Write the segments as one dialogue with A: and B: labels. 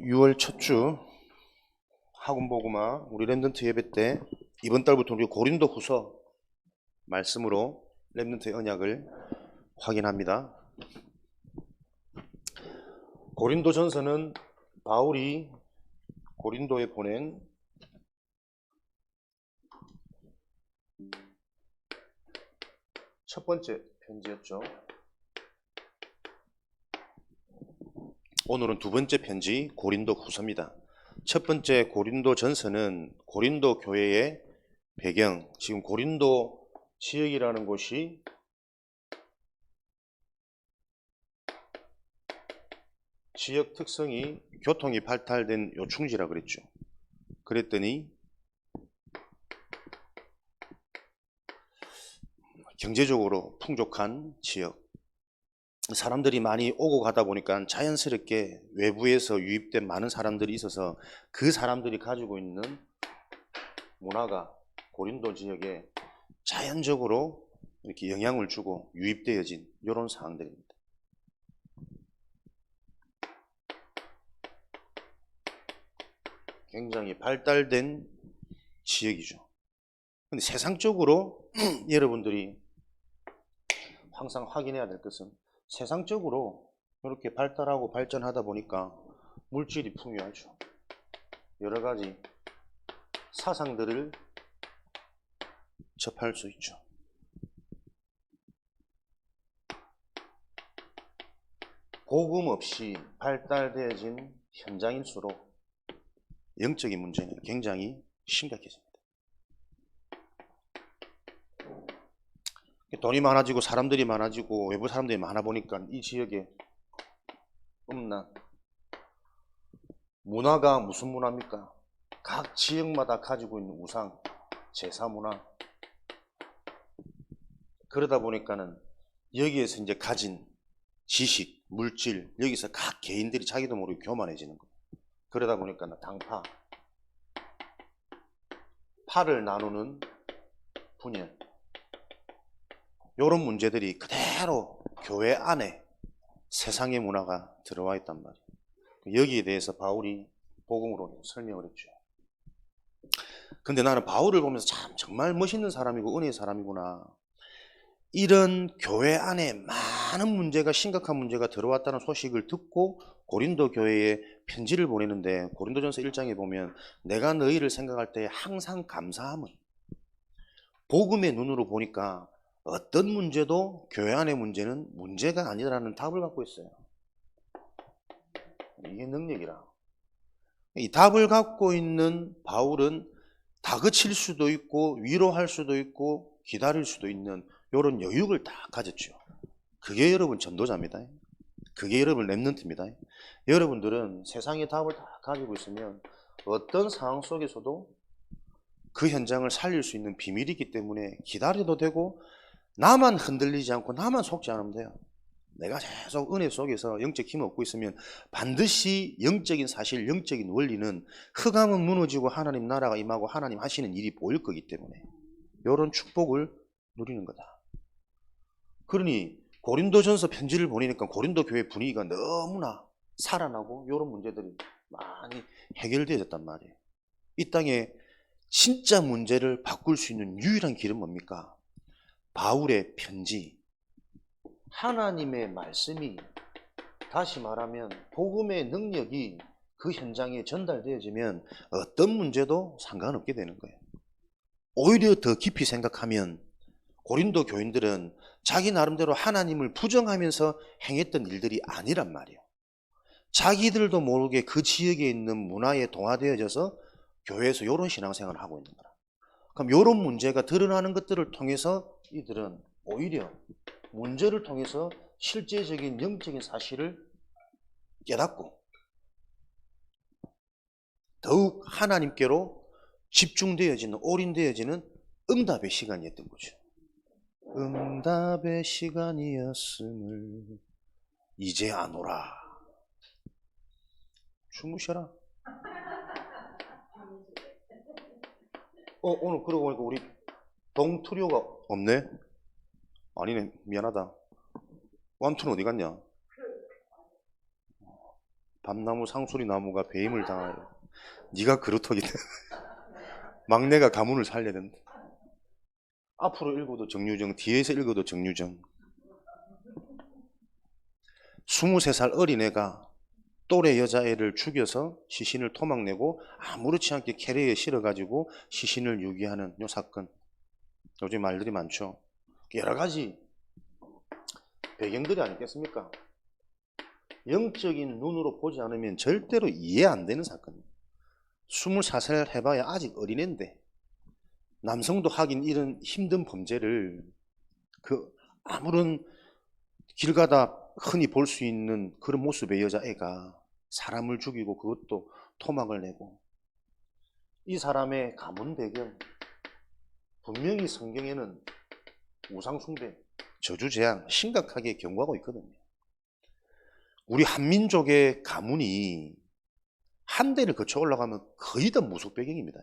A: 6월 첫 주 학원보고마 우리 랩넌트 예배 때 이번 달부터 우리 고린도 후서 말씀으로 랩넌트의 언약을 확인합니다. 고린도 전서는 바울이 고린도에 보낸 첫 번째 편지였죠. 오늘은 두 번째 편지 고린도 후서입니다. 첫 번째 고린도 전서는 고린도 교회의 배경, 지금 고린도 지역이라는 곳이 지역 특성이 교통이 발달된 요충지라 그랬죠. 그랬더니 경제적으로 풍족한 지역, 사람들이 많이 오고 가다 보니까 자연스럽게 외부에서 유입된 많은 사람들이 있어서 그 사람들이 가지고 있는 문화가 고린도 지역에 자연적으로 이렇게 영향을 주고 유입되어진 이런 상황들입니다. 굉장히 발달된 지역이죠. 근데 세상적으로 여러분들이 항상 확인해야 될 것은 세상적으로 이렇게 발달하고 발전하다 보니까 물질이 풍요하죠. 여러 가지 사상들을 접할 수 있죠. 복음 없이 발달되어진 현장일수록 영적인 문제는 굉장히 심각해집니다. 돈이 많아지고 사람들이 많아지고 외부 사람들이 많아 보니까 이 지역에 문화가 무슨 문화입니까? 각 지역마다 가지고 있는 우상, 제사 문화. 그러다 보니까는 여기에서 이제 가진 지식, 물질, 여기서 각 개인들이 자기도 모르게 교만해지는 거예요. 그러다 보니까 당파, 파를 나누는 분열, 이런 문제들이 그대로 교회 안에 세상의 문화가 들어와 있단 말이에요. 여기에 대해서 바울이 복음으로 설명을 했죠. 근데 나는 바울을 보면서 참 정말 멋있는 사람이고 은혜의 사람이구나. 이런 교회 안에 많은 문제가, 심각한 문제가 들어왔다는 소식을 듣고 고린도 교회에 편지를 보내는데, 고린도전서 1장에 보면 내가 너희를 생각할 때 항상 감사함은, 복음의 눈으로 보니까 어떤 문제도 교회 안의 문제는 문제가 아니라는 답을 갖고 있어요. 이게 능력이라. 이 답을 갖고 있는 바울은 다그칠 수도 있고 위로할 수도 있고 기다릴 수도 있는 이런 여유를 다 가졌죠. 그게 여러분 전도자입니다. 그게 여러분 랩넌트입니다. 여러분들은 세상의 답을 다 가지고 있으면 어떤 상황 속에서도 그 현장을 살릴 수 있는 비밀이기 때문에 기다려도 되고, 나만 흔들리지 않고 나만 속지 않으면 돼요. 내가 계속 은혜 속에서 영적 힘을 얻고 있으면 반드시 영적인 사실, 영적인 원리는 흑암은 무너지고 하나님 나라가 임하고 하나님 하시는 일이 보일 거기 때문에 이런 축복을 누리는 거다. 그러니 고린도전서 편지를 보내니까 고린도 교회 분위기가 너무나 살아나고 이런 문제들이 많이 해결되어졌단 말이에요. 이 땅에 진짜 문제를 바꿀 수 있는 유일한 길은 뭡니까? 바울의 편지, 하나님의 말씀이, 다시 말하면 복음의 능력이 그 현장에 전달되어지면 어떤 문제도 상관없게 되는 거예요. 오히려 더 깊이 생각하면 고린도 교인들은 자기 나름대로 하나님을 부정하면서 행했던 일들이 아니란 말이에요. 자기들도 모르게 그 지역에 있는 문화에 동화되어져서 교회에서 이런 신앙생활을 하고 있는 거라. 그럼 이런 문제가 드러나는 것들을 통해서 이들은 오히려 문제를 통해서 실제적인 영적인 사실을 깨닫고 더욱 하나님께로 집중되어지는, 올인되어지는 응답의 시간이었던 거죠. 응답의 시간이었음을 이제 아노라. 주무셔라. 오늘 그러고 보니까 우리 동트리오가 없네. 아니네, 미안하다. 완투는 어디 갔냐? 밤나무 상수리 나무가 배임을 당하여. 네가 그렇다기 때문에 막내가 가문을 살려야 된다. 앞으로 읽어도 정유정, 뒤에서 읽어도 정유정. 23살 어린애가 또래 여자애를 죽여서 시신을 토막내고 아무렇지 않게 캐리어에 실어가지고 시신을 유기하는 요 사건. 요즘 말들이 많죠. 여러 가지 배경들이 아니겠습니까? 영적인 눈으로 보지 않으면 절대로 이해 안 되는 사건입니다. 24살 해봐야 아직 어린애인데 남성도 하긴 이런 힘든 범죄를 아무런 길 가다 흔히 볼 수 있는 그런 모습의 여자애가 사람을 죽이고 그것도 토막을 내고. 이 사람의 가문 배경, 분명히 성경에는 우상숭배, 저주재앙 심각하게 경고하고 있거든요. 우리 한민족의 가문이 한 대를 거쳐 올라가면 거의 다 무속 배경입니다.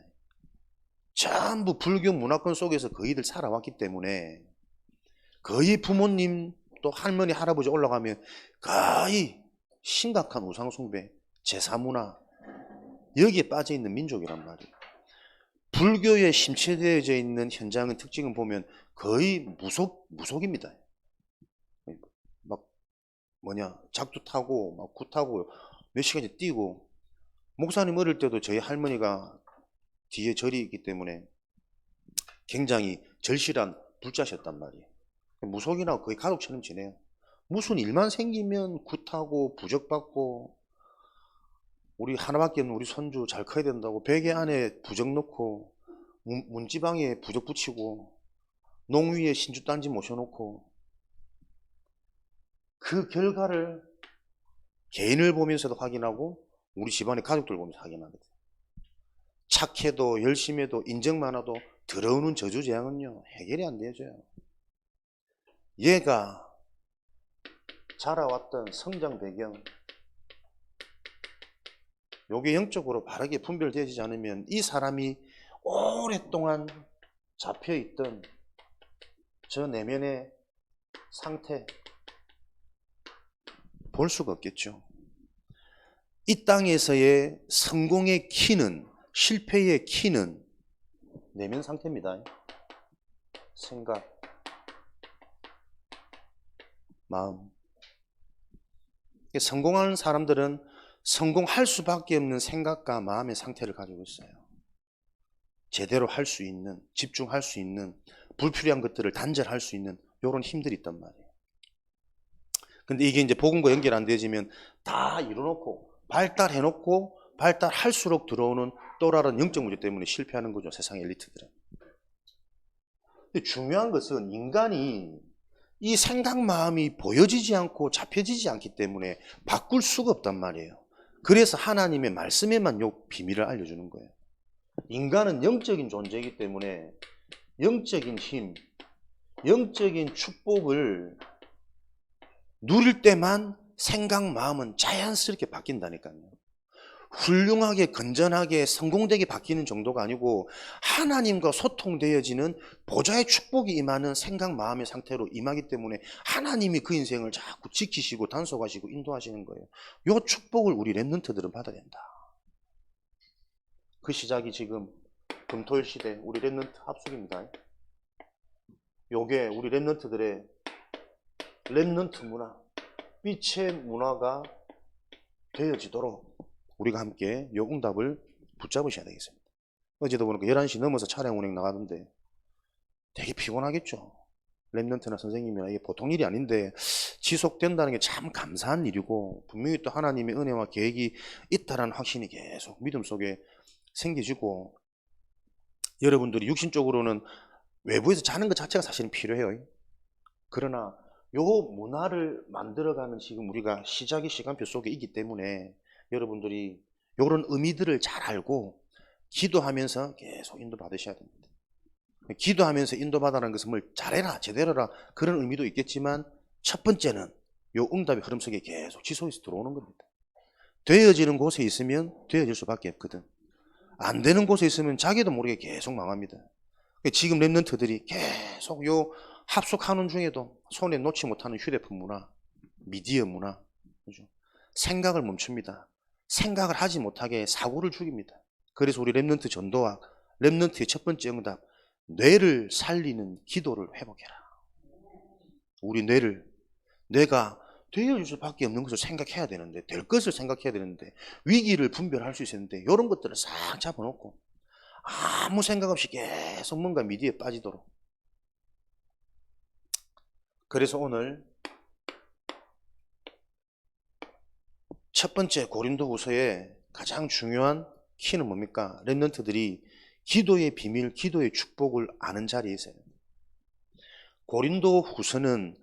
A: 전부 불교 문화권 속에서 거의들 살아왔기 때문에 거의 부모님 또 할머니 할아버지 올라가면 거의 심각한 우상숭배, 제사문화 여기에 빠져있는 민족이란 말이에요. 불교에 심취되어져 있는 현장의 특징을 보면 거의 무속입니다. 막 작두 타고 막 구 타고 몇 시간씩 뛰고. 목사님 어릴 때도 저희 할머니가 뒤에 절이 있기 때문에 굉장히 절실한 불자셨단 말이에요. 무속이나 거의 가족처럼 지내요. 무슨 일만 생기면 구 타고 부적받고, 우리 하나밖에 없는 우리 손주 잘 커야 된다고 베개 안에 부적 넣고 문지방에 부적 붙이고 농위에 신주 딴지 모셔놓고, 그 결과를 개인을 보면서도 확인하고 우리 집안의 가족들 보면서 확인하거든요. 착해도 열심히 해도 인정 많아도 들어오는 저주재앙은요 해결이 안 되어져요. 얘가 자라왔던 성장 배경, 요게 영적으로 바르게 분별되어지지 않으면 이 사람이 오랫동안 잡혀있던 저 내면의 상태 볼 수가 없겠죠. 이 땅에서의 성공의 키는, 실패의 키는 내면 상태입니다. 생각, 마음. 성공하는 사람들은 성공할 수밖에 없는 생각과 마음의 상태를 가지고 있어요. 제대로 할 수 있는, 집중할 수 있는, 불필요한 것들을 단절할 수 있는 이런 힘들이 있단 말이에요. 근데 이게 이제 복음과 연결 안 되어지면 다 이뤄놓고 발달해놓고 발달할수록 들어오는 또 다른 영적 문제 때문에 실패하는 거죠, 세상의 엘리트들은. 근데 중요한 것은 인간이 이 생각 마음이 보여지지 않고 잡혀지지 않기 때문에 바꿀 수가 없단 말이에요. 그래서 하나님의 말씀에만 요 비밀을 알려주는 거예요. 인간은 영적인 존재이기 때문에 영적인 힘, 영적인 축복을 누릴 때만 생각 마음은 자연스럽게 바뀐다니까요. 훌륭하게 건전하게 성공되게 바뀌는 정도가 아니고 하나님과 소통되어지는 보좌의 축복이 임하는 생각 마음의 상태로 임하기 때문에 하나님이 그 인생을 자꾸 지키시고 단속하시고 인도하시는 거예요. 이 축복을 우리 랩런트들은 받아야 된다. 그 시작이 지금 금토일 시대 우리 랩런트 합숙입니다. 요게 우리 랩런트들의 랩런트 문화, 빛의 문화가 되어지도록 우리가 함께 요 응답을 붙잡으셔야 되겠습니다. 어제도 보니까 11시 넘어서 차량 운행 나가던데 되게 피곤하겠죠. 랩런트나 선생님이나 이게 보통 일이 아닌데 지속된다는 게 참 감사한 일이고 분명히 또 하나님의 은혜와 계획이 있다라는 확신이 계속 믿음 속에 생기시고, 여러분들이 육신적으로는 외부에서 자는 것 자체가 사실은 필요해요. 그러나 요 문화를 만들어가는 지금 우리가 시작의 시간표 속에 있기 때문에 여러분들이 이런 의미들을 잘 알고 기도하면서 계속 인도받으셔야 됩니다. 기도하면서 인도받아라는 것은 뭘 잘해라 제대로라 그런 의미도 있겠지만 첫 번째는 요 응답의 흐름 속에 계속 지속해서 들어오는 겁니다. 되어지는 곳에 있으면 되어질 수밖에 없거든. 안 되는 곳에 있으면 자기도 모르게 계속 망합니다. 지금 랩런트들이 계속 요 합숙하는 중에도 손에 놓지 못하는 휴대폰 문화, 미디어 문화, 그죠? 생각을 멈춥니다. 생각을 하지 못하게 사고를 죽입니다. 그래서 우리 렘넌트 전도학, 렘넌트의 첫 번째 응답, 뇌를 살리는 기도를 회복해라. 우리 뇌가 되어질 수밖에 없는 것을 생각해야 되는데, 될 것을 생각해야 되는데, 위기를 분별할 수 있었는데, 이런 것들을 싹 잡아놓고 아무 생각 없이 계속 뭔가 미디어에 빠지도록. 그래서 오늘 첫 번째 고린도후서의 가장 중요한 키는 뭡니까? 렘넌트들이 기도의 비밀, 기도의 축복을 아는 자리에 있어요. 고린도후서는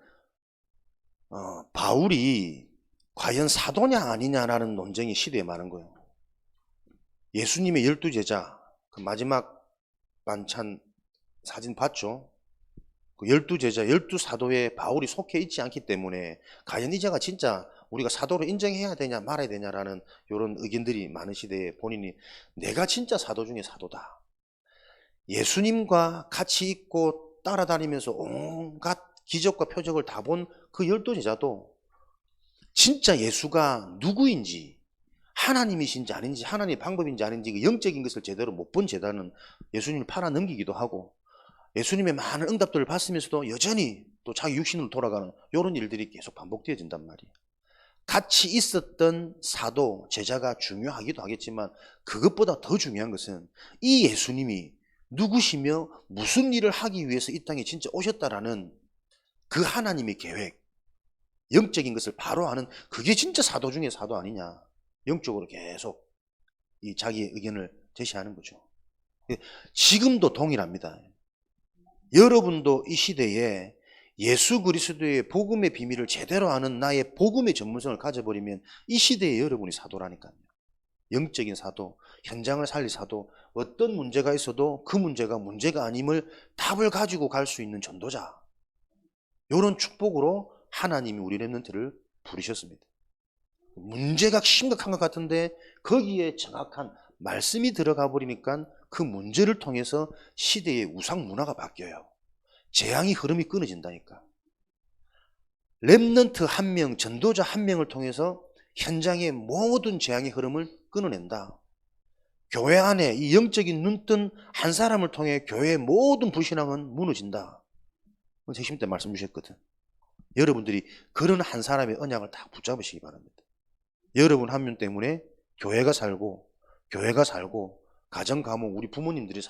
A: 바울이 과연 사도냐 아니냐라는 논쟁이 시대에 많은 거예요. 예수님의 12제자, 그 마지막 만찬 사진 봤죠? 그 12제자, 12사도에 바울이 속해 있지 않기 때문에 과연 이 자가 진짜 우리가 사도로 인정해야 되냐 말아야 되냐라는 이런 의견들이 많은 시대에 본인이 내가 진짜 사도 중에 사도다. 예수님과 같이 있고 따라다니면서 온갖 기적과 표적을 다 본 그 12제자도 진짜 예수가 누구인지, 하나님이신지 아닌지, 하나님의 방법인지 아닌지 그 영적인 것을 제대로 못 본 제자는 예수님을 팔아 넘기기도 하고, 예수님의 많은 응답들을 받으면서도 여전히 또 자기 육신으로 돌아가는 이런 일들이 계속 반복되어진단 말이에요. 같이 있었던 사도, 제자가 중요하기도 하겠지만 그것보다 더 중요한 것은 이 예수님이 누구시며 무슨 일을 하기 위해서 이 땅에 진짜 오셨다라는 그 하나님의 계획, 영적인 것을 바로 아는 그게 진짜 사도 중에 사도 아니냐. 영적으로 계속 이 자기의 의견을 제시하는 거죠. 지금도 동일합니다. 여러분도 이 시대에 예수 그리스도의 복음의 비밀을 제대로 아는 나의 복음의 전문성을 가져버리면 이 시대에 여러분이 사도라니까요. 영적인 사도, 현장을 살릴 사도, 어떤 문제가 있어도 그 문제가 문제가 아님을 답을 가지고 갈 수 있는 전도자. 이런 축복으로 하나님이 우리 렘넌트를 부르셨습니다. 문제가 심각한 것 같은데 거기에 정확한 말씀이 들어가 버리니까 그 문제를 통해서 시대의 우상 문화가 바뀌어요. 재앙의 흐름이 끊어진다니까. 렘넌트 한 명, 전도자 한 명을 통해서 현장의 모든 재앙의 흐름을 끊어낸다. 교회 안에 이 영적인 눈뜬 한 사람을 통해 교회의 모든 불신앙은 무너진다. 핵심 때 말씀 주셨거든. 여러분들이 그런 한 사람의 언약을 다 붙잡으시기 바랍니다. 여러분 한 명 때문에 교회가 살고 가정 가문 우리 부모님들이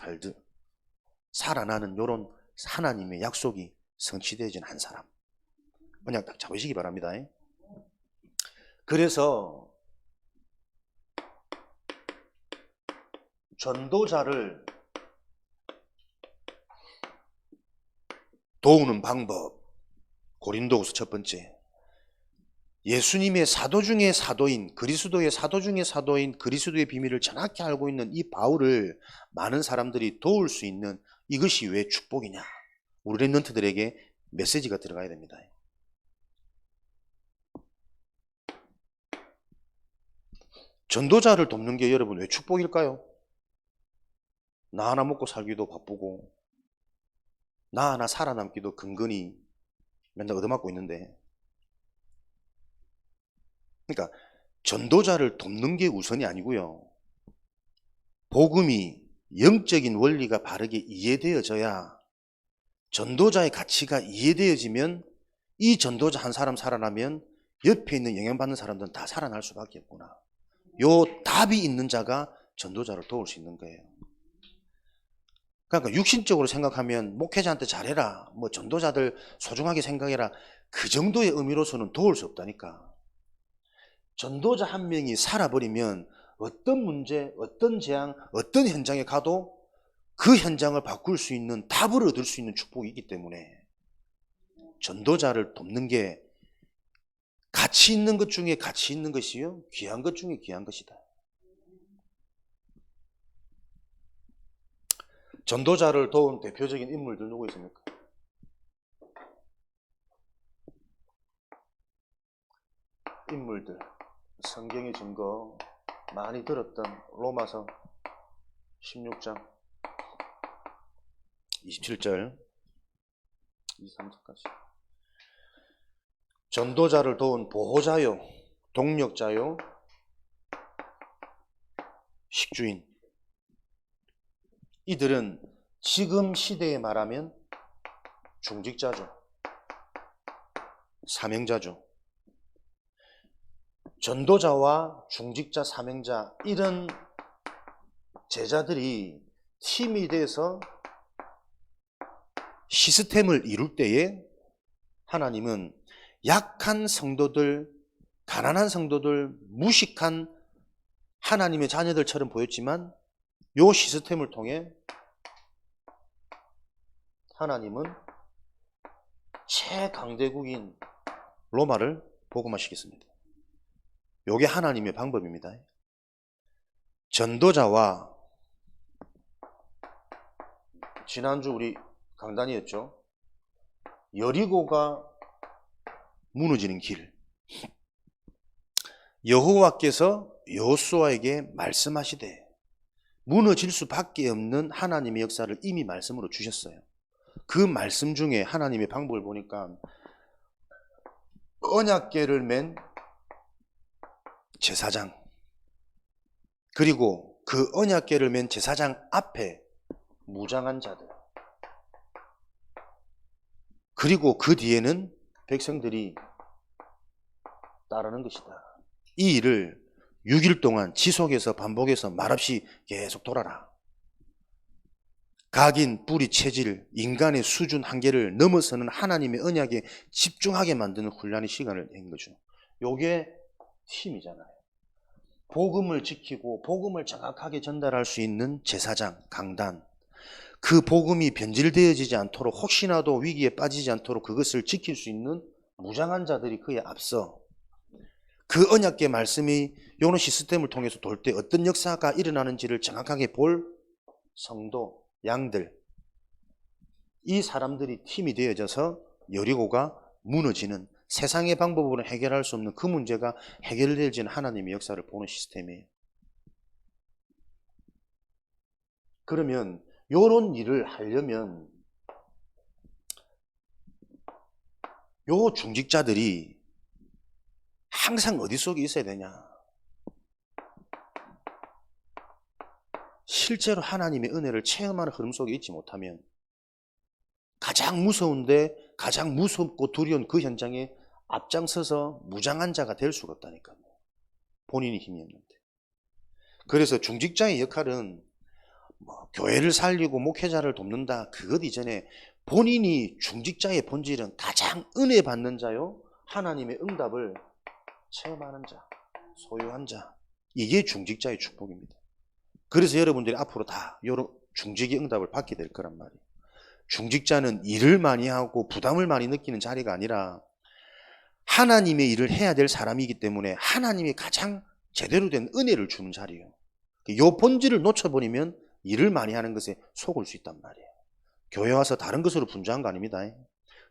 A: 살아나는 이런 하나님의 약속이 성취되어진 한 사람. 언약 딱 잡으시기 바랍니다. 그래서 전도자를 도우는 방법. 고린도후서 첫 번째. 예수님의 사도 중에 사도인, 그리스도의 사도 중에 사도인 그리스도의 비밀을 정확히 알고 있는 이 바울을 많은 사람들이 도울 수 있는 이것이 왜 축복이냐. 우리 렘넌트들에게 메시지가 들어가야 됩니다. 전도자를 돕는 게 여러분 왜 축복일까요? 나 하나 먹고 살기도 바쁘고 나 하나 살아남기도 근근히 맨날 얻어맞고 있는데, 그러니까 전도자를 돕는 게 우선이 아니고요. 복음이 영적인 원리가 바르게 이해되어져야, 전도자의 가치가 이해되어지면 이 전도자 한 사람 살아나면 옆에 있는 영향받는 사람들은 다 살아날 수밖에 없구나. 요 답이 있는 자가 전도자를 도울 수 있는 거예요. 그러니까 육신적으로 생각하면 목회자한테 잘해라, 뭐 전도자들 소중하게 생각해라, 그 정도의 의미로서는 도울 수 없다니까. 전도자 한 명이 살아버리면 어떤 문제, 어떤 재앙, 어떤 현장에 가도 그 현장을 바꿀 수 있는 답을 얻을 수 있는 축복이 있기 때문에 전도자를 돕는 게 가치 있는 것 중에 가치 있는 것이요, 귀한 것 중에 귀한 것이다. 전도자를 도운 대표적인 인물들 누구 있습니까? 인물들, 성경의 증거 많이 들었던 로마서 16장 27절 23절까지. 전도자를 도운 보호자요, 동력자요, 식주인. 이들은 지금 시대에 말하면 중직자죠. 사명자죠. 전도자와 중직자, 사명자, 이런 제자들이 팀이 돼서 시스템을 이룰 때에 하나님은 약한 성도들, 가난한 성도들, 무식한 하나님의 자녀들처럼 보였지만 이 시스템을 통해 하나님은 최강대국인 로마를 복음화시켰습니다. 이게 하나님의 방법입니다. 전도자와, 지난주 우리 강단이었죠. 여리고가 무너지는 길. 여호와께서 여호수아에게 말씀하시되 무너질 수밖에 없는 하나님의 역사를 이미 말씀으로 주셨어요. 그 말씀 중에 하나님의 방법을 보니까 언약궤를 맨 제사장, 그리고 그 언약궤를 맨 제사장 앞에 무장한 자들, 그리고 그 뒤에는 백성들이 따르는 것이다. 이 일을 6일 동안 지속해서 반복해서 말없이 계속 돌아라. 각인, 뿌리, 체질, 인간의 수준 한계를 넘어서는 하나님의 언약에 집중하게 만드는 훈련의 시간을 낸 거죠. 요게 힘이잖아요. 복음을 지키고 복음을 정확하게 전달할 수 있는 제사장, 강단, 그 복음이 변질되어지지 않도록, 혹시나도 위기에 빠지지 않도록 그것을 지킬 수 있는 무장한 자들이 그에 앞서 그 언약궤 말씀이 요런 시스템을 통해서 돌 때 어떤 역사가 일어나는지를 정확하게 볼 성도, 양들, 이 사람들이 팀이 되어져서 여리고가 무너지는, 세상의 방법으로 해결할 수 없는 그 문제가 해결되어지는 하나님의 역사를 보는 시스템이에요. 그러면 요런 일을 하려면 요 중직자들이 항상 어디 속에 있어야 되냐? 실제로 하나님의 은혜를 체험하는 흐름 속에 있지 못하면 가장 무서운데 가장 무섭고 두려운 그 현장에 앞장서서 무장한 자가 될 수가 없다니까요. 본인이 힘이 없는데. 그래서 중직자의 역할은 교회를 살리고 목회자를 돕는다, 그것 이전에 본인이 중직자의 본질은 가장 은혜 받는 자요, 하나님의 응답을 체험하는 자, 소유한 자, 이게 중직자의 축복입니다. 그래서 여러분들이 앞으로 다 이런 중직의 응답을 받게 될 거란 말이에요. 중직자는 일을 많이 하고 부담을 많이 느끼는 자리가 아니라 하나님의 일을 해야 될 사람이기 때문에 하나님이 가장 제대로 된 은혜를 주는 자리예요. 이 본질을 놓쳐버리면 일을 많이 하는 것에 속을 수 있단 말이에요. 교회 와서 다른 것으로 분주한 거 아닙니다.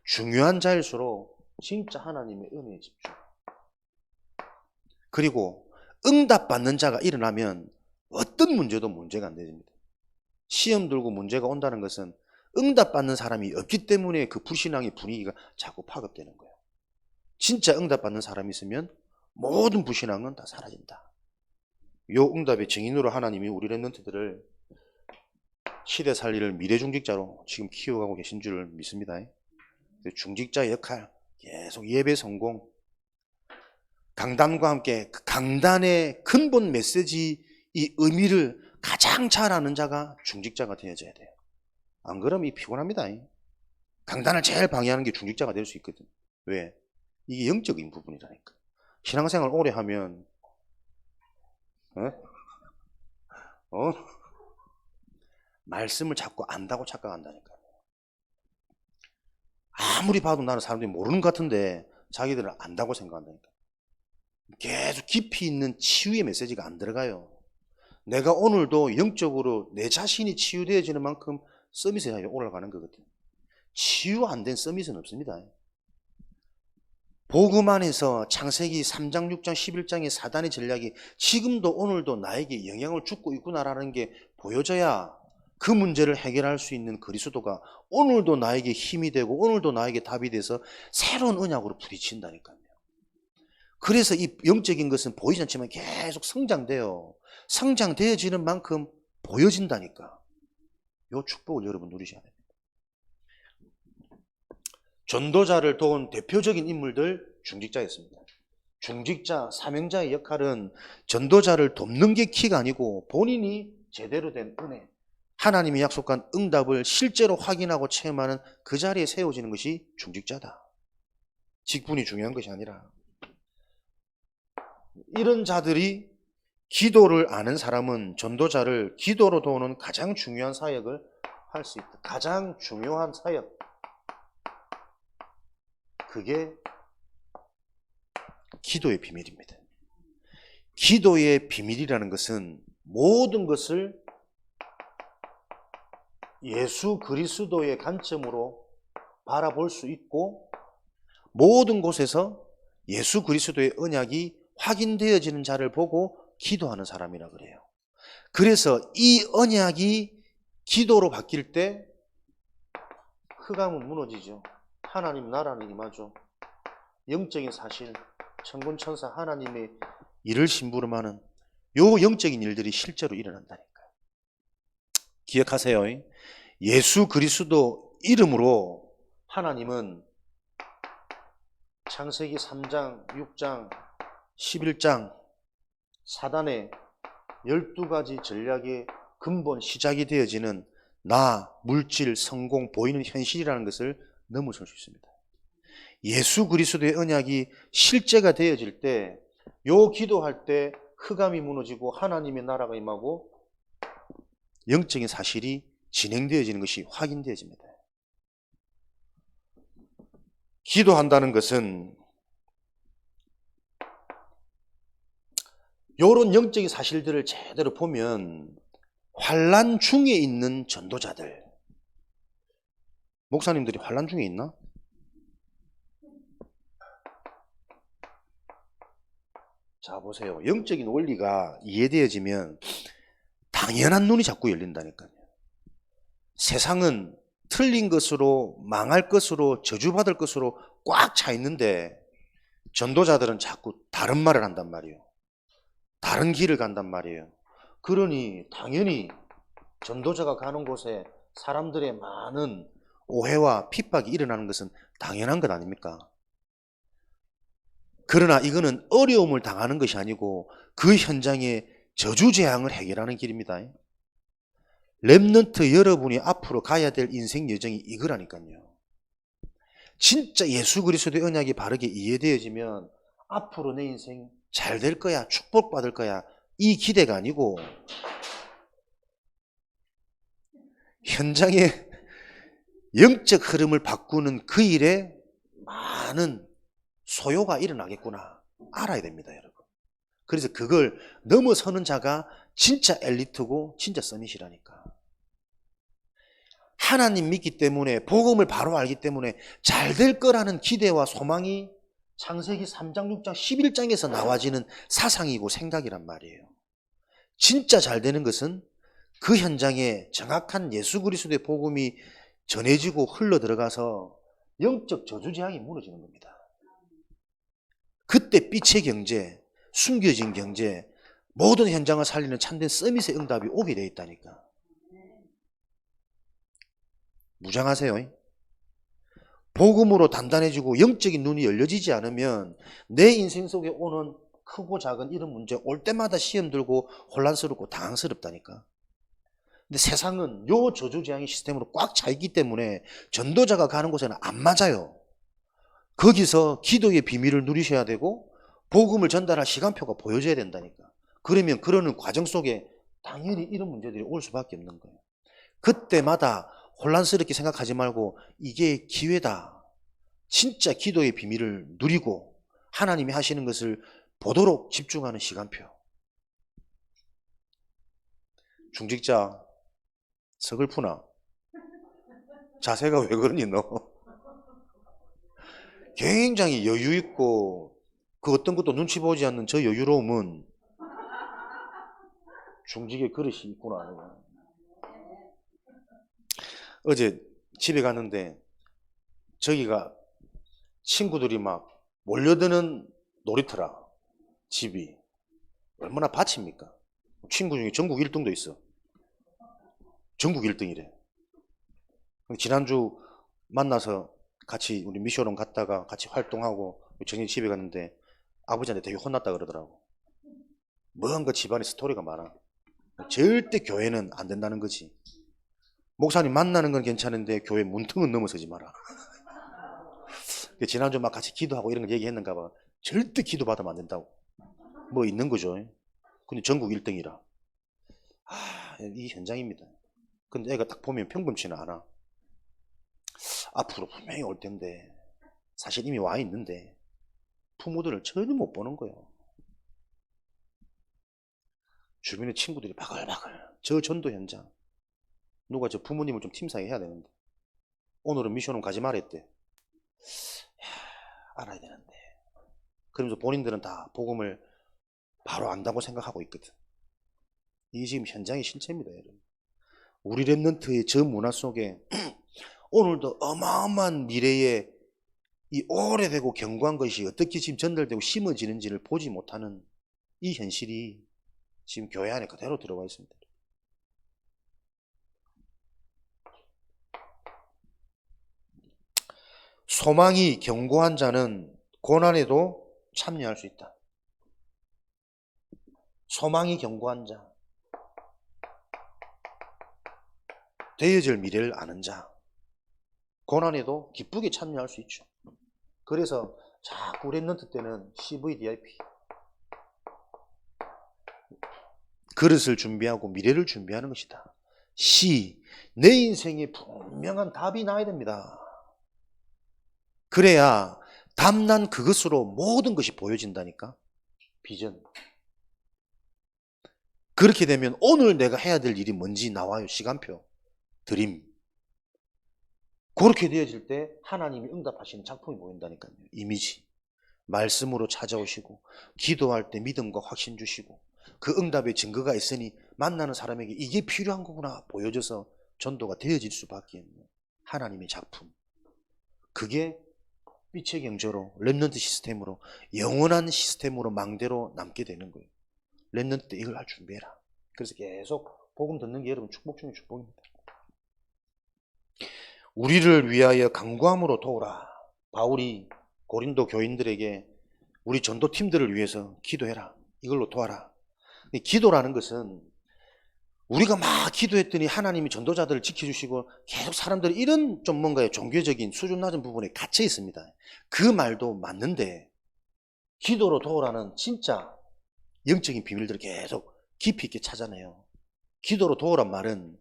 A: 중요한 자일수록 진짜 하나님의 은혜에 집중. 그리고 응답받는 자가 일어나면 어떤 문제도 문제가 안 됩니다. 시험 들고 문제가 온다는 것은 응답받는 사람이 없기 때문에 그 불신앙의 분위기가 자꾸 파급되는 거예요. 진짜 응답받는 사람이 있으면 모든 불신앙은 다 사라진다. 요 응답의 증인으로 하나님이 우리 렘넌트들을 시대 살리를 미래 중직자로 지금 키워가고 계신 줄 믿습니다. 중직자의 역할, 계속 예배 성공, 강단과 함께 그 강단의 근본 메시지, 이 의미를 가장 잘 아는 자가 중직자가 되어져야 돼요. 안 그러면 이 피곤합니다. 강단을 제일 방해하는 게 중직자가 될 수 있거든. 왜? 이게 영적인 부분이라니까. 신앙생활 오래 하면 말씀을 자꾸 안다고 착각한다니까. 아무리 봐도 나는 사람들이 모르는 것 같은데 자기들은 안다고 생각한다니까. 계속 깊이 있는 치유의 메시지가 안 들어가요. 내가 오늘도 영적으로 내 자신이 치유되어지는 만큼 서밋에 올라가는 거거든요. 치유 안 된 서밋은 없습니다. 복음 안에서 창세기 3장, 6장, 11장의 사단의 전략이 지금도 오늘도 나에게 영향을 주고 있구나라는 게 보여져야 그 문제를 해결할 수 있는 그리스도가 오늘도 나에게 힘이 되고 오늘도 나에게 답이 돼서 새로운 언약으로 부딪힌다니까요. 그래서 이 영적인 것은 보이지 않지만 계속 성장돼요. 성장되어지는 만큼 보여진다니까. 이 축복을 여러분 누리셔야 됩니다. 전도자를 도운 대표적인 인물들 중직자였습니다. 중직자, 사명자의 역할은 전도자를 돕는 게 키가 아니고 본인이 제대로 된 은혜, 하나님이 약속한 응답을 실제로 확인하고 체험하는 그 자리에 세워지는 것이 중직자다. 직분이 중요한 것이 아니라. 이런 자들이 기도를 아는 사람은 전도자를 기도로 도우는 가장 중요한 사역을 할 수 있다. 가장 중요한 사역. 그게 기도의 비밀입니다. 기도의 비밀이라는 것은 모든 것을 예수 그리스도의 관점으로 바라볼 수 있고 모든 곳에서 예수 그리스도의 언약이 확인되어지는 자를 보고 기도하는 사람이라 그래요. 그래서 이 언약이 기도로 바뀔 때 흑암은 무너지죠. 하나님 나라는 임하죠. 영적인 사실, 천군천사 하나님의 일을 심부름하는 요 영적인 일들이 실제로 일어난다니까요. 기억하세요. 예수 그리스도 이름으로 하나님은 창세기 3장, 6장, 11장 사단의 12가지 전략의 근본 시작이 되어지는 나, 물질, 성공, 보이는 현실이라는 것을 넘어설 수 있습니다. 예수 그리스도의 언약이 실제가 되어질 때 요 기도할 때 흑암이 무너지고 하나님의 나라가 임하고 영적인 사실이 진행되어지는 것이 확인되어집니다. 기도한다는 것은 이런 영적인 사실들을 제대로 보면 환난 중에 있는 전도자들, 목사님들이 환난 중에 있나? 자 보세요. 영적인 원리가 이해되어지면 당연한 눈이 자꾸 열린다니까요. 세상은 틀린 것으로 망할 것으로 저주받을 것으로 꽉 차 있는데 전도자들은 자꾸 다른 말을 한단 말이에요. 다른 길을 간단 말이에요. 그러니 당연히 전도자가 가는 곳에 사람들의 많은 오해와 핍박이 일어나는 것은 당연한 것 아닙니까? 그러나 이거는 어려움을 당하는 것이 아니고 그 현장에 저주재앙을 해결하는 길입니다. 렘넌트 여러분이 앞으로 가야 될 인생 여정이 이거라니까요. 진짜 예수 그리스도의 언약이 바르게 이해되어지면 앞으로 내 인생 잘 될 거야, 축복받을 거야, 이 기대가 아니고 현장의 영적 흐름을 바꾸는 그 일에 많은 소요가 일어나겠구나 알아야 됩니다, 여러분. 그래서 그걸 넘어서는 자가 진짜 엘리트고 진짜 서밋이라니까. 하나님 믿기 때문에 복음을 바로 알기 때문에 잘 될 거라는 기대와 소망이 창세기 3장, 6장, 11장에서 나와지는 사상이고 생각이란 말이에요. 진짜 잘 되는 것은 그 현장에 정확한 예수 그리스도의 복음이 전해지고 흘러 들어가서 영적 저주재앙이 무너지는 겁니다. 그때 빛의 경제, 숨겨진 경제, 모든 현장을 살리는 참된 서밋의 응답이 오게 되어 있다니까. 무장하세요. 복음으로 단단해지고 영적인 눈이 열려지지 않으면 내 인생 속에 오는 크고 작은 이런 문제 올 때마다 시험 들고 혼란스럽고 당황스럽다니까. 근데 세상은 요 저주재앙의 시스템으로 꽉 차 있기 때문에 전도자가 가는 곳에는 안 맞아요. 거기서 기도의 비밀을 누리셔야 되고 복음을 전달할 시간표가 보여져야 된다니까. 그러면 그러는 과정 속에 당연히 이런 문제들이 올 수밖에 없는 거예요. 그때마다 혼란스럽게 생각하지 말고 이게 기회다. 진짜 기도의 비밀을 누리고 하나님이 하시는 것을 보도록 집중하는 시간표. 중직자 서글프나? 자세가 왜 그러니 너? 굉장히 여유 있고 그 어떤 것도 눈치 보지 않는 저 여유로움은 중직의 그릇이 있구나. 어제 집에 갔는데 저기가 친구들이 막 몰려드는 놀이터라 집이 얼마나 밭입니까? 친구 중에 전국 1등도 있어. 전국 1등이래. 지난주 만나서 같이 우리 미션원 갔다가 같이 활동하고 정리 집에 갔는데 아버지한테 되게 혼났다 그러더라고. 뭔가 집안에 스토리가 많아. 절대 교회는 안 된다는 거지. 목사님 만나는 건 괜찮은데 교회 문턱은 넘어서지 마라. 지난주 막 같이 기도하고 이런 걸 얘기했는가 봐. 절대 기도 받으면 안 된다고. 뭐 있는 거죠. 근데 전국 1등이라. 이 현장입니다. 근데 애가 딱 보면 평범치는 않아. 앞으로 분명히 올 텐데 사실 이미 와 있는데 부모들을 전혀 못 보는 거예요. 주변의 친구들이 바글바글. 저 전도 현장. 누가 저 부모님을 좀 팀 사이 해야 되는데 오늘은 미션은 가지 말랬대. 알아야 되는데. 그러면서 본인들은 다 복음을 바로 안다고 생각하고 있거든. 이게 지금 현장의 실체입니다, 여러분. 우리 랩런트의 저 문화 속에 오늘도 어마어마한 미래에 이 오래되고 견고한 것이 어떻게 지금 전달되고 심어지는지를 보지 못하는 이 현실이 지금 교회 안에 그대로 들어와 있습니다. 소망이 견고한 자는 고난에도 참여할 수 있다. 소망이 견고한 자, 되어질 미래를 아는 자, 고난에도 기쁘게 참여할 수 있죠. 그래서 자꾸 랩런트 때는 CVDIP, 그릇을 준비하고 미래를 준비하는 것이다. 내 인생에 분명한 답이 나야 됩니다. 그래야 답난 그것으로 모든 것이 보여진다니까. 비전. 그렇게 되면 오늘 내가 해야 될 일이 뭔지 나와요. 시간표. 드림. 그렇게 되어질 때 하나님이 응답하시는 작품이 보인다니까요. 이미지. 말씀으로 찾아오시고 기도할 때 믿음과 확신 주시고 그 응답의 증거가 있으니 만나는 사람에게 이게 필요한 거구나 보여져서 전도가 되어질 수밖에 없는 하나님의 작품. 그게 빛의 경제로 랩런트 시스템으로 영원한 시스템으로 망대로 남게 되는 거예요. 랩런트 때 이걸 할 준비해라. 그래서 계속 복음 듣는 게 여러분 축복 중에 축복입니다. 우리를 위하여 간구함으로 도우라. 바울이 고린도 교인들에게 우리 전도팀들을 위해서 기도해라. 이걸로 도와라. 기도라는 것은 우리가 막 기도했더니 하나님이 전도자들을 지켜주시고 계속 사람들이 이런 좀 뭔가의 종교적인 수준 낮은 부분에 갇혀 있습니다. 그 말도 맞는데 기도로 도우라는 진짜 영적인 비밀들을 계속 깊이 있게 찾아내요. 기도로 도우란 말은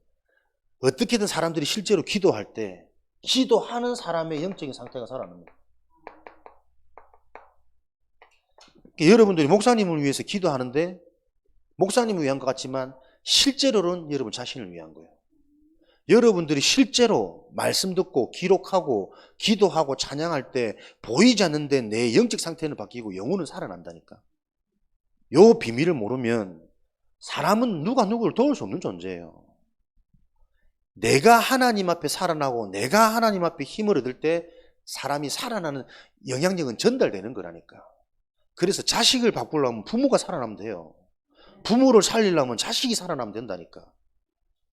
A: 어떻게든 사람들이 실제로 기도할 때 기도하는 사람의 영적인 상태가 살아납니다. 여러분들이 목사님을 위해서 기도하는데 목사님을 위한 것 같지만 실제로는 여러분 자신을 위한 거예요. 여러분들이 실제로 말씀 듣고 기록하고 기도하고 찬양할 때 보이지 않는데 내 영적 상태는 바뀌고 영혼은 살아난다니까. 요 비밀을 모르면 사람은 누가 누구를 도울 수 없는 존재예요. 내가 하나님 앞에 살아나고 내가 하나님 앞에 힘을 얻을 때 사람이 살아나는 영향력은 전달되는 거라니까. 그래서 자식을 바꾸려면 부모가 살아나면 돼요. 부모를 살리려면 자식이 살아나면 된다니까.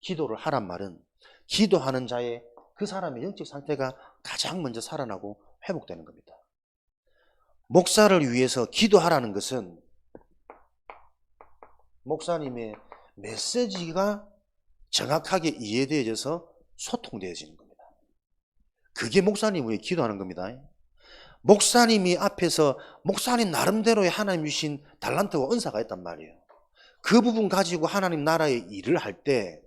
A: 기도를 하란 말은 기도하는 자의 그 사람의 영적 상태가 가장 먼저 살아나고 회복되는 겁니다. 목사를 위해서 기도하라는 것은 목사님의 메시지가 정확하게 이해되어져서 소통되어지는 겁니다. 그게 목사님을 위해 기도하는 겁니다. 목사님이 앞에서 목사님 나름대로의 하나님 주신 달란트와 은사가 있단 말이에요. 그 부분 가지고 하나님 나라의 일을 할 때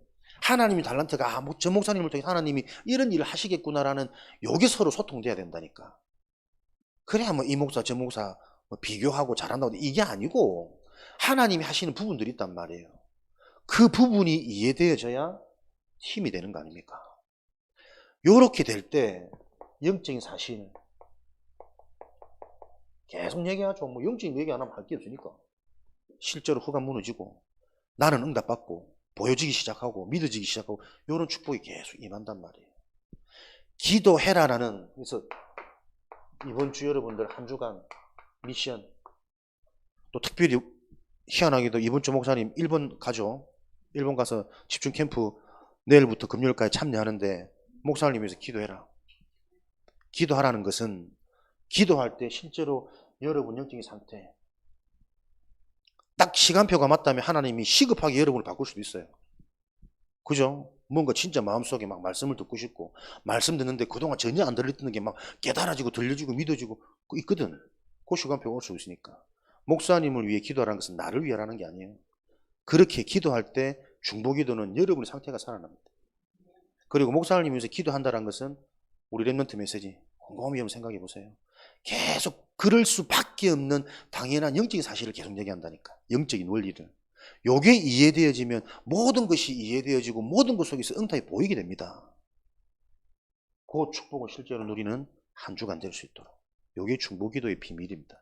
A: 하나님이 달란트가 저 목사님을 통해 하나님이 이런 일을 하시겠구나라는 요게 서로 소통돼야 된다니까. 그래야 뭐 이 목사 저 목사 뭐 비교하고 잘한다고 이게 아니고 하나님이 하시는 부분들이 있단 말이에요. 그 부분이 이해되어져야 힘이 되는 거 아닙니까? 요렇게 될 때 영적인 사실 계속 얘기하죠. 뭐 영적인 얘기 안 하면 할 게 없으니까. 실제로 허가 무너지고 나는 응답받고 보여지기 시작하고 믿어지기 시작하고 이런 축복이 계속 임한단 말이에요. 기도해라라는, 그래서 이번 주 여러분들 한 주간 미션 또 특별히 희한하게도 이번 주 목사님 일본 가죠. 일본 가서 집중 캠프 내일부터 금요일까지 참여하는데 목사님 위해서 기도해라. 기도하라는 것은 기도할 때 실제로 여러분 영적인 상태 딱 시간표가 맞다면 하나님이 시급하게 여러분을 바꿀 수도 있어요. 그죠? 뭔가 진짜 마음속에 막 말씀을 듣고 싶고 말씀 듣는데 그동안 전혀 안 들렸던 게 막 깨달아지고 들려지고 믿어지고 있거든. 그 시간표가 올 수 있으니까. 목사님을 위해 기도하라는 것은 나를 위하라는 게 아니에요. 그렇게 기도할 때 중보기도는 여러분의 상태가 살아납니다. 그리고 목사님을 위해서 기도한다는 것은 우리 랩런트 메시지 곰곰이 한번 생각해 보세요. 계속 그럴 수밖에 없는 당연한 영적인 사실을 계속 얘기한다니까. 영적인 원리를. 요게 이해되어지면 모든 것이 이해되어지고 모든 것 속에서 응답이 보이게 됩니다. 그 축복을 실제로 누리는 한 주간 될 수 있도록. 요게 중보기도의 비밀입니다.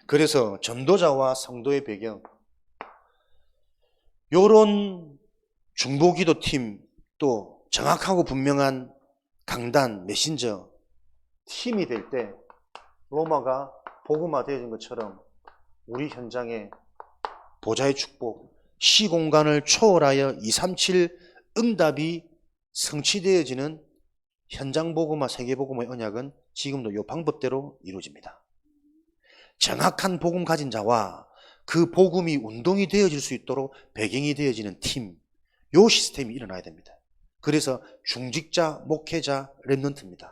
A: 그래서 전도자와 성도의 배경, 요런 중보기도팀 또 정확하고 분명한 강단, 메신저 팀이 될 때 로마가 복음화 되어진 것처럼 우리 현장에 보좌의 축복, 시공간을 초월하여 237 응답이 성취되어지는 현장 복음화, 세계 복음화의 언약은 지금도 이 방법대로 이루어집니다. 정확한 복음 가진 자와 그 복음이 운동이 되어질 수 있도록 배경이 되어지는 팀, 요 시스템이 일어나야 됩니다. 그래서 중직자, 목회자, 랩런트입니다.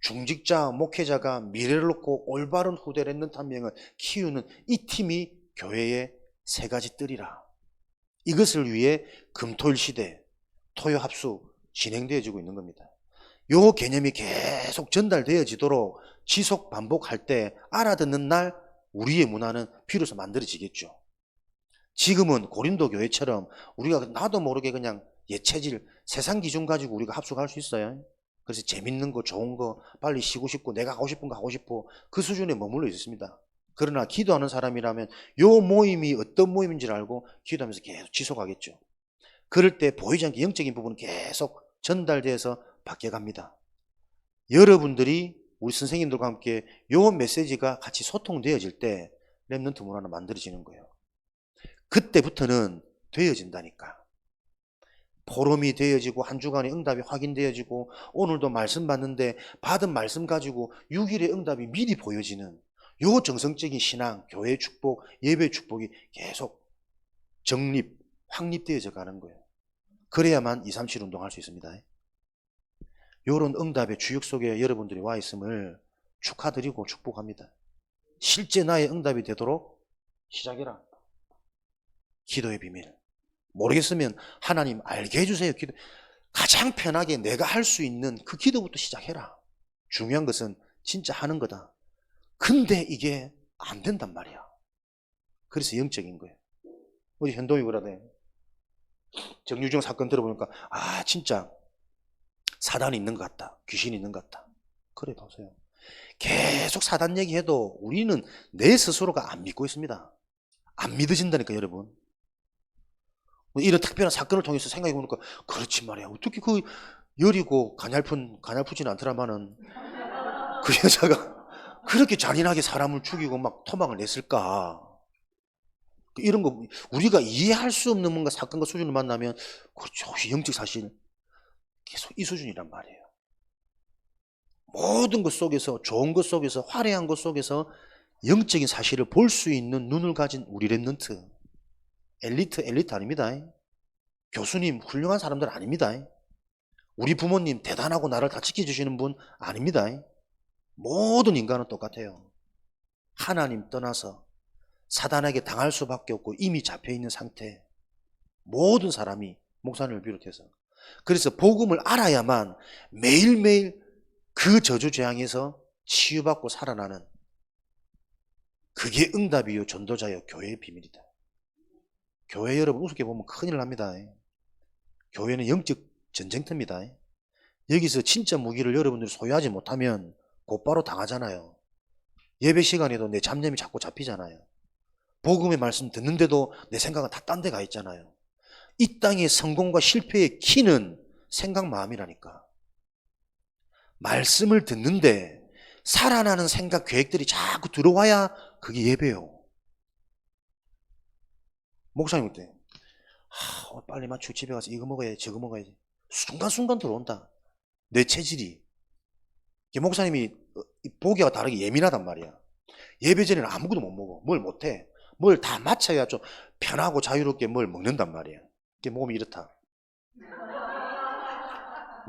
A: 중직자, 목회자가 미래를 놓고 올바른 후대 랩런트 한 명을 키우는 이 팀이 교회의 세 가지 뜰이라. 이것을 위해 금토일 시대, 토요 합수 진행되어지고 있는 겁니다. 요 개념이 계속 전달되어지도록 지속 반복할 때 알아듣는 날 우리의 문화는 비로소 만들어지겠죠. 지금은 고린도 교회처럼 우리가 나도 모르게 그냥 예체질, 세상 기준 가지고 우리가 합숙할 수 있어요. 그래서 재밌는 거, 좋은 거, 빨리 쉬고 싶고 내가 하고 싶은 거 하고 싶어. 그 수준에 머물러 있습니다. 그러나 기도하는 사람이라면 요 모임이 어떤 모임인지를 알고 기도하면서 계속 지속하겠죠. 그럴 때 보이지 않게 영적인 부분은 계속 전달돼서 바뀌어갑니다. 여러분들이 우리 선생님들과 함께 요 메시지가 같이 소통되어질 때 랩런트 문화는 만들어지는 거예요. 그때부터는 되어진다니까. 포럼이 되어지고 한 주간의 응답이 확인되어지고 오늘도 말씀 받는데 받은 말씀 가지고 6일의 응답이 미리 보여지는 요 정성적인 신앙, 교회의 축복, 예배의 축복이 계속 정립, 확립되어져 가는 거예요. 그래야만 237 운동할 수 있습니다. 요런 응답의 주역 속에 여러분들이 와 있음을 축하드리고 축복합니다. 실제 나의 응답이 되도록 시작해라. 기도의 비밀. 모르겠으면 하나님 알게 해주세요. 기도. 가장 편하게 내가 할 수 있는 그 기도부터 시작해라. 중요한 것은 진짜 하는 거다. 근데 이게 안 된단 말이야. 그래서 영적인 거예요. 우리 현동이 그러네. 정유정 사건 들어보니까 아 진짜 사단이 있는 것 같다. 귀신이 있는 것 같다. 그래 보세요. 계속 사단 얘기해도 우리는 내 스스로가 안 믿고 있습니다. 안 믿어진다니까 여러분. 이런 특별한 사건을 통해서 생각해 보니까 그렇지 말이야. 어떻게 그 여리고 가냘프지는 않더라마는 그 여자가 그렇게 잔인하게 사람을 죽이고 막 토막을 냈을까. 이런 거 우리가 이해할 수 없는 뭔가 사건과 수준을 만나면 그렇죠. 영적 사실 계속 이 수준이란 말이에요. 모든 것 속에서 좋은 것 속에서 화려한 것 속에서 영적인 사실을 볼 수 있는 눈을 가진 우리 랩런트. 엘리트 아닙니다. 교수님 훌륭한 사람들 아닙니다. 우리 부모님 대단하고 나를 다 지켜주시는 분 아닙니다. 모든 인간은 똑같아요. 하나님 떠나서 사단에게 당할 수밖에 없고 이미 잡혀있는 상태. 모든 사람이 목사님을 비롯해서. 그래서 복음을 알아야만 매일매일 그 저주재앙에서 치유받고 살아나는 그게 응답이요 전도자요 교회의 비밀이다. 교회 여러분 우습게 보면 큰일 납니다. 교회는 영적 전쟁터입니다. 여기서 진짜 무기를 여러분들이 소유하지 못하면 곧바로 당하잖아요. 예배 시간에도 내 잡념이 자꾸 잡히잖아요. 복음의 말씀 듣는데도 내 생각은 다 딴 데 가 있잖아요. 이 땅의 성공과 실패의 키는 생각 마음이라니까. 말씀을 듣는데 살아나는 생각, 계획들이 자꾸 들어와야 그게 예배요. 목사님 어때? 빨리 맞추고 집에 가서 이거 먹어야지, 저거 먹어야지. 순간순간 들어온다. 내 체질이. 목사님이 보기와 다르게 예민하단 말이야. 예배 전에는 아무것도 못 먹어. 뭘 못해. 뭘 다 맞춰야 좀 편하고 자유롭게 뭘 먹는단 말이야. 몸이 이렇다.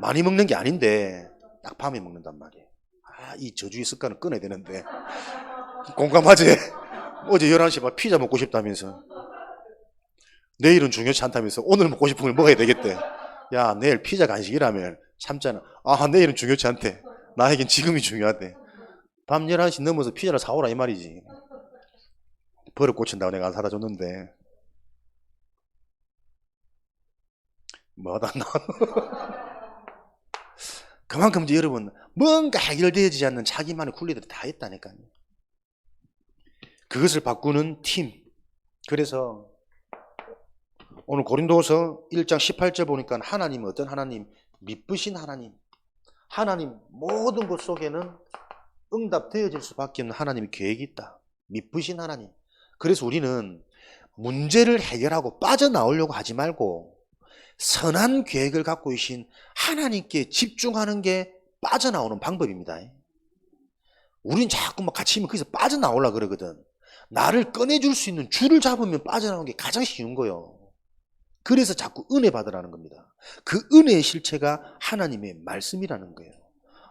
A: 많이 먹는 게 아닌데 딱 밤에 먹는단 말이야. 이 저주의 습관을 끊어야 되는데. 공감하지? 어제 11시에 막 피자 먹고 싶다면서. 내일은 중요치 않다면서 오늘 먹고 싶은 걸 먹어야 되겠대. 야, 내일 피자 간식이라면 참잖아. 내일은 중요치 않대. 나에겐 지금이 중요하대. 밤 11시 넘어서 피자를 사오라 이 말이지. 버릇 고친다고 내가 안 사다 줬는데. 뭐하다 나. 그만큼 이제 여러분 뭔가 해결되어지지 않는 자기만의 굴레들이 다 있다니까요. 그것을 바꾸는 팀. 그래서 오늘 고린도서 1장 18절 보니까 하나님은 어떤 하나님? 미쁘신 하나님. 하나님 모든 것 속에는 응답되어질 수밖에 없는 하나님의 계획이 있다. 미쁘신 하나님. 그래서 우리는 문제를 해결하고 빠져나오려고 하지 말고 선한 계획을 갖고 계신 하나님께 집중하는 게 빠져나오는 방법입니다. 우린 자꾸 막 같이 있으면 거기서 빠져나오려고 그러거든. 나를 꺼내줄 수 있는 줄을 잡으면 빠져나오는 게 가장 쉬운 거예요. 그래서 자꾸 은혜 받으라는 겁니다. 그 은혜의 실체가 하나님의 말씀이라는 거예요.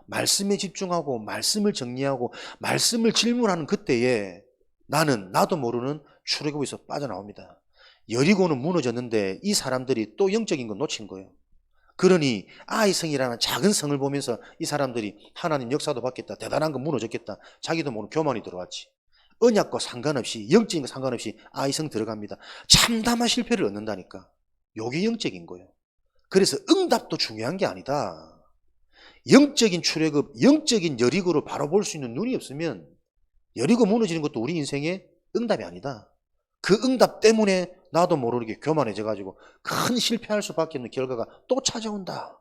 A: 말씀에 집중하고 말씀을 정리하고 말씀을 질문하는 그때에 나도 모르는 출애굽에서 빠져나옵니다. 여리고는 무너졌는데 이 사람들이 또 영적인 거 놓친 거예요. 그러니 아이성이라는 작은 성을 보면서 이 사람들이 하나님 역사도 받겠다, 대단한 거 무너졌겠다, 자기도 모르는 교만이 들어왔지. 언약과 상관없이, 영적인 거 상관없이 아이성 들어갑니다. 참담한 실패를 얻는다니까. 요게 영적인 거예요. 그래서 응답도 중요한 게 아니다. 영적인 출애굽, 영적인 여리고를 바로 볼 수 있는 눈이 없으면 여리고 무너지는 것도 우리 인생의 응답이 아니다. 그 응답 때문에 나도 모르게 교만해져가지고 큰 실패할 수밖에 없는 결과가 또 찾아온다.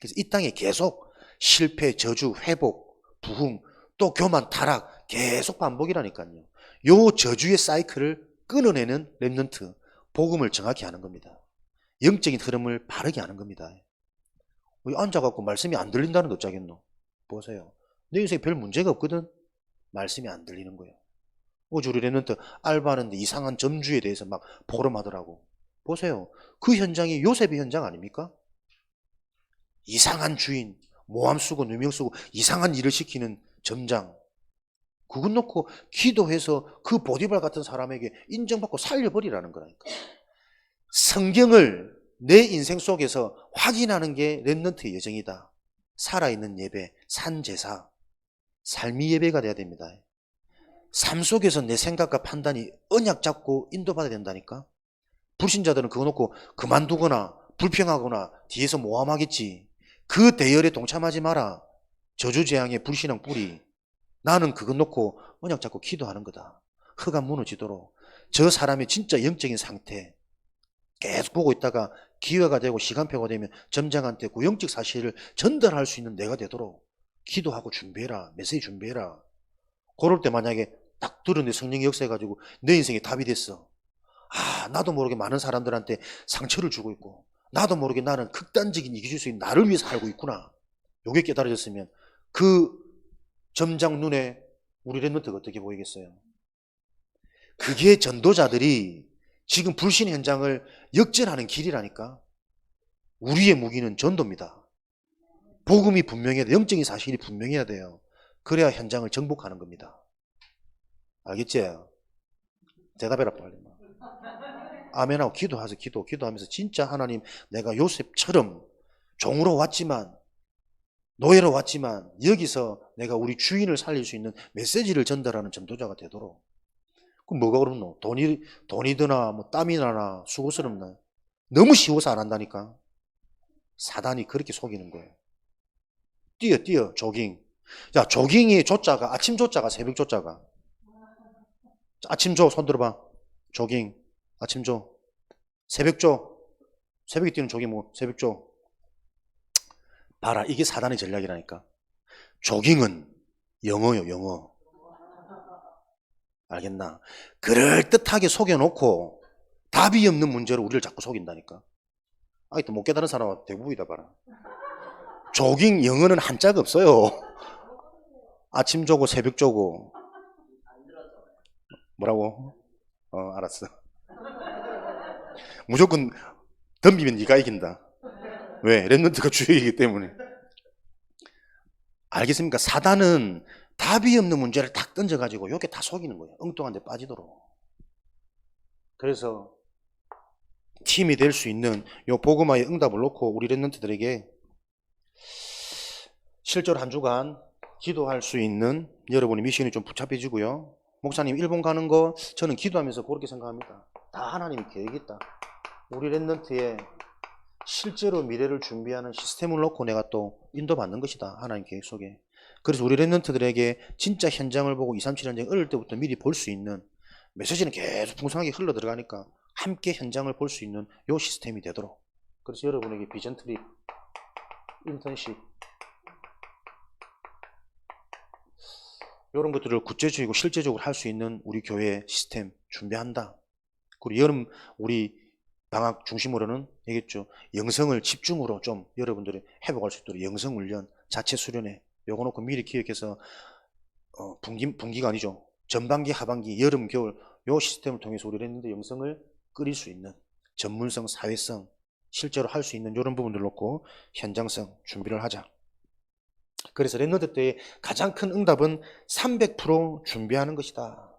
A: 그래서 이 땅에 계속 실패, 저주, 회복, 부흥, 또 교만, 타락 계속 반복이라니까요. 요 저주의 사이클을 끊어내는 렘넌트, 복음을 정확히 하는 겁니다. 영적인 흐름을 바르게 하는 겁니다. 앉아갖고 말씀이 안 들린다는 게 어쩌겠노? 보세요. 내 인생에 별 문제가 없거든? 말씀이 안 들리는 거예요. 어제 우리 렘넌트 알바하는데 이상한 점주에 대해서 막 포럼하더라고. 보세요. 그 현장이 요셉의 현장 아닙니까? 이상한 주인, 모함 쓰고 누명 쓰고 이상한 일을 시키는 점장. 그것 놓고 기도해서 그 보디발 같은 사람에게 인정받고 살려버리라는 거라니까. 성경을 내 인생 속에서 확인하는 게 렘넌트의 예정이다. 살아있는 예배, 산제사, 삶의 예배가 돼야 됩니다. 삶 속에서 내 생각과 판단이 언약 잡고 인도받아야 된다니까. 불신자들은 그거 놓고 그만두거나 불평하거나 뒤에서 모함하겠지. 그 대열에 동참하지 마라. 저주재앙의 불신앙 뿌리. 나는 그거 놓고 언약 잡고 기도하는 거다. 흙 안 무너지도록. 저 사람의 진짜 영적인 상태 계속 보고 있다가 기회가 되고 시간표가 되면 점장한테 그 영적 사실을 전달할 수 있는 내가 되도록 기도하고 준비해라. 메시지 준비해라. 그럴 때 만약에 딱 들었는데 성령이 역사해가지고 내 인생에 답이 됐어. 나도 모르게 많은 사람들한테 상처를 주고 있고 나도 모르게 나는 극단적인 이기주의인 나를 위해서 살고 있구나. 요게 깨달아졌으면 그 점장 눈에 우리 렘넌트가 어떻게 보이겠어요? 그게 전도자들이 지금 불신 현장을 역전하는 길이라니까. 우리의 무기는 전도입니다. 복음이 분명해야 돼요. 영적인 사실이 분명해야 돼요. 그래야 현장을 정복하는 겁니다. 알겠지? 대답해라 빨리. 아멘하고 기도하세요. 기도하면서 진짜 하나님 내가 요셉처럼 종으로 왔지만 노예로 왔지만 여기서 내가 우리 주인을 살릴 수 있는 메시지를 전달하는 전도자가 되도록. 그럼 뭐가 그렇노? 돈이 드나 뭐 땀이 나나 수고스럽나? 너무 쉬워서 안 한다니까. 사단이 그렇게 속이는 거예요. 뛰어 조깅. 자, 조깅이 조자가 아침 조자가 새벽 조자가. 아침 조 손 들어봐. 조깅 아침 조 새벽 조 새벽에 뛰는 조깅 뭐 새벽 조. 봐라, 이게 사단의 전략이라니까. 조깅은 영어요, 영어. 알겠나? 그럴듯하게 속여놓고 답이 없는 문제로 우리를 자꾸 속인다니까. 아이, 또 못 깨달은 사람은 대부분이다 봐라. 조깅 영어는 한자가 없어요. 아침 조고 새벽 조고. 뭐라고? 알았어. 무조건 덤비면 네가 이긴다. 왜? 랩런트가 주역이기 때문에. 알겠습니까? 사단은 답이 없는 문제를 딱 던져가지고 이렇게 다 속이는 거예요. 엉뚱한 데 빠지도록. 그래서 팀이 될 수 있는 요 복음화의 응답을 놓고 우리 랩런트들에게 실제로 한 주간 기도할 수 있는 여러분의 미션이 좀 붙잡혀지고요. 목사님 일본 가는 거 저는 기도하면서 그렇게 생각합니다. 다 하나님이 계획이 있다. 우리 랩런트의 실제로 미래를 준비하는 시스템을 놓고 내가 또 인도받는 것이다. 하나님 계획 속에. 그래서 우리 랩런트들에게 진짜 현장을 보고 237 현장 어릴 때부터 미리 볼 수 있는 메시지는 계속 풍성하게 흘러 들어가니까 함께 현장을 볼 수 있는 요 시스템이 되도록. 그래서 여러분에게 비전 트립, 인턴십 이런 것들을 구체적이고 실제적으로 할 수 있는 우리 교회 시스템 준비한다. 그리고 여름 우리 방학 중심으로는 얘기했죠. 영성을 집중으로 좀 여러분들이 회복할 수 있도록 영성 훈련, 자체 수련회 요거 놓고 미리 기획해서 분기가 아니죠. 전반기, 하반기, 여름, 겨울 요 시스템을 통해서 우리 랩런트 영성을 끓일 수 있는 전문성, 사회성 실제로 할 수 있는 이런 부분들 놓고 현장성 준비를 하자. 그래서 랩런트 때의 가장 큰 응답은 300% 준비하는 것이다.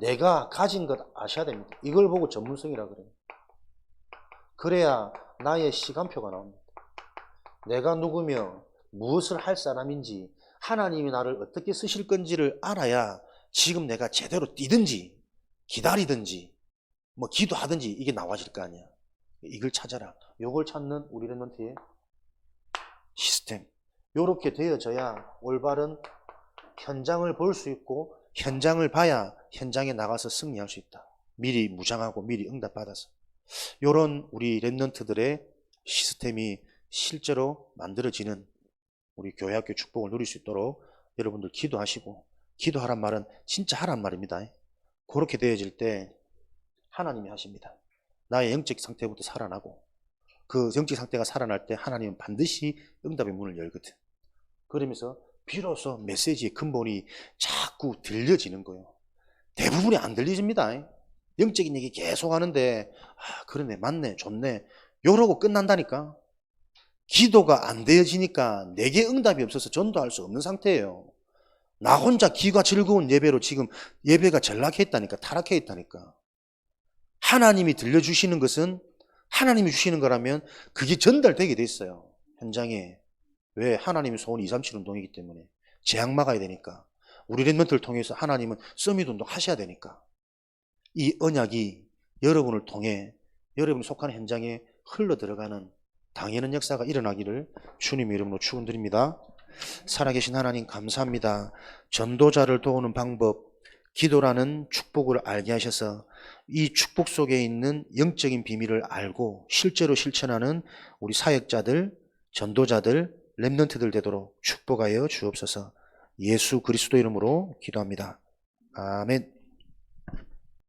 A: 내가 가진 것 아셔야 됩니다. 이걸 보고 전문성이라 그래요. 그래야 나의 시간표가 나옵니다. 내가 누구며 무엇을 할 사람인지 하나님이 나를 어떻게 쓰실 건지를 알아야 지금 내가 제대로 뛰든지 기다리든지 뭐 기도하든지 이게 나와질 거 아니야. 이걸 찾아라. 요걸 찾는 우리 랩런트의 시스템. 요렇게 되어져야 올바른 현장을 볼 수 있고 현장을 봐야 현장에 나가서 승리할 수 있다. 미리 무장하고 미리 응답받아서. 요런 우리 랩런트들의 시스템이 실제로 만들어지는 우리 교회학교 축복을 누릴 수 있도록 여러분들 기도하시고, 기도하란 말은 진짜 하란 말입니다. 그렇게 되어질 때 하나님이 하십니다. 나의 영적 상태부터 살아나고 그 영적 상태가 살아날 때 하나님은 반드시 응답의 문을 열거든. 그러면서 비로소 메시지의 근본이 자꾸 들려지는 거예요. 대부분이 안 들려집니다. 영적인 얘기 계속 하는데 그러네, 맞네, 좋네 요러고 끝난다니까. 기도가 안 되어지니까 내게 응답이 없어서 전도할 수 없는 상태예요. 나 혼자 기가 즐거운 예배로 지금 예배가 전락해 있다니까, 타락해 있다니까. 하나님이 들려주시는 것은 하나님이 주시는 거라면 그게 전달되게 돼 있어요. 현장에. 왜? 하나님의 소원 237 운동이기 때문에. 재앙 막아야 되니까. 우리 랩런트를 통해서 하나님은 서밋 운동 하셔야 되니까. 이 언약이 여러분을 통해 여러분이 속한 현장에 흘러 들어가는 당연한 역사가 일어나기를 주님의 이름으로 축원드립니다. 살아계신 하나님 감사합니다. 전도자를 도우는 방법, 기도라는 축복을 알게 하셔서 이 축복 속에 있는 영적인 비밀을 알고 실제로 실천하는 우리 사역자들, 전도자들, 랩런트들 되도록 축복하여 주옵소서. 예수 그리스도 이름으로 기도합니다. 아멘.